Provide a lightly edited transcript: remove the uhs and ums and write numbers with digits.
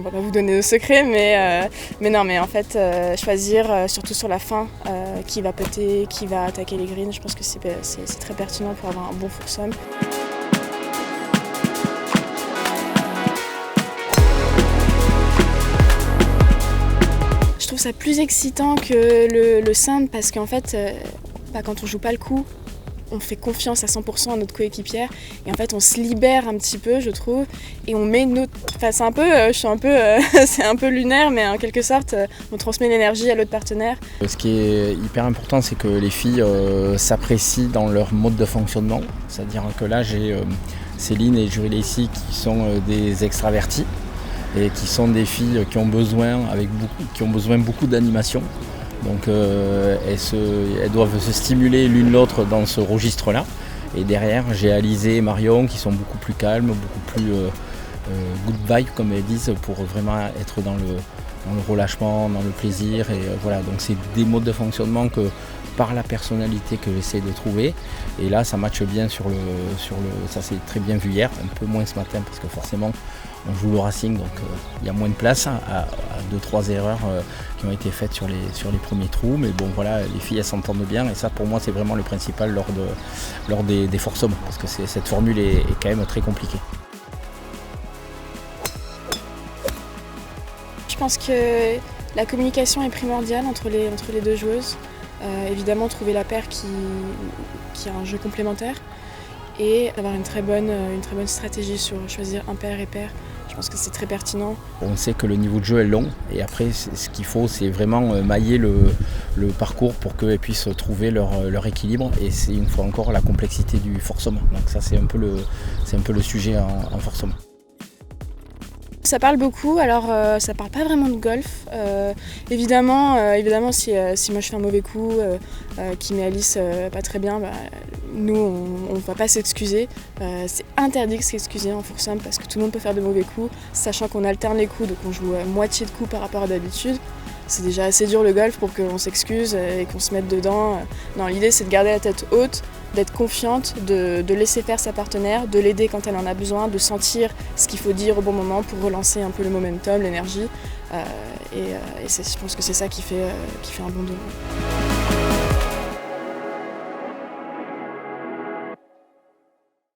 va pas vous donner de secret, mais non, mais en fait, choisir surtout sur la fin qui va putter, qui va attaquer les greens, je pense que c'est très pertinent pour avoir un bon foursome. Je trouve ça plus excitant que le simple parce qu'en fait, quand on joue pas le coup, on fait confiance à 100% à notre coéquipière et en fait on se libère un petit peu, je trouve, et on met notre... Enfin c'est un peu, c'est un peu lunaire, mais en quelque sorte on transmet l'énergie à l'autre partenaire. Ce qui est hyper important, c'est que les filles s'apprécient dans leur mode de fonctionnement, c'est-à-dire que là j'ai Céline et Julie Lacey qui sont des extravertis et qui sont des filles qui ont besoin beaucoup d'animation. Donc elles doivent se stimuler l'une l'autre dans ce registre-là. Et derrière, j'ai Alizé et Marion qui sont beaucoup plus calmes, beaucoup plus good vibe comme elles disent, pour vraiment être dans le relâchement, dans le plaisir. Et voilà, donc c'est des modes de fonctionnement que par la personnalité que j'essaie de trouver. Et là, ça matche bien sur le ça s'est très bien vu hier, un peu moins ce matin parce que forcément on joue le Racing, donc il y a moins de place à 2-3 erreurs qui ont été faites sur les premiers trous. Mais bon voilà, les filles elles s'entendent bien et ça pour moi c'est vraiment le principal lors des foursomes parce que cette formule est quand même très compliquée. Je pense que la communication est primordiale entre les deux joueuses. Évidemment trouver la paire qui a un jeu complémentaire et avoir une très bonne stratégie sur choisir impair et pair. Je pense que c'est très pertinent. On sait que le niveau de jeu est long et après ce qu'il faut c'est vraiment mailler le parcours pour qu'elles puissent trouver leur équilibre et c'est une fois encore la complexité du foursome. Donc ça c'est un peu le sujet en foursome. Ça parle beaucoup, alors ça parle pas vraiment de golf. Évidemment si moi je fais un mauvais coup, qui met Alice pas très bien, nous on va pas s'excuser. C'est interdit de s'excuser en foursome parce que tout le monde peut faire de mauvais coups, sachant qu'on alterne les coups, donc on joue moitié de coups par rapport à d'habitude. C'est déjà assez dur le golf pour qu'on s'excuse et qu'on se mette dedans. Non, l'idée c'est de garder la tête haute, d'être confiante, de laisser faire sa partenaire, de l'aider quand elle en a besoin, de sentir ce qu'il faut dire au bon moment pour relancer un peu le momentum, l'énergie. Je pense que c'est ça qui fait un bon double.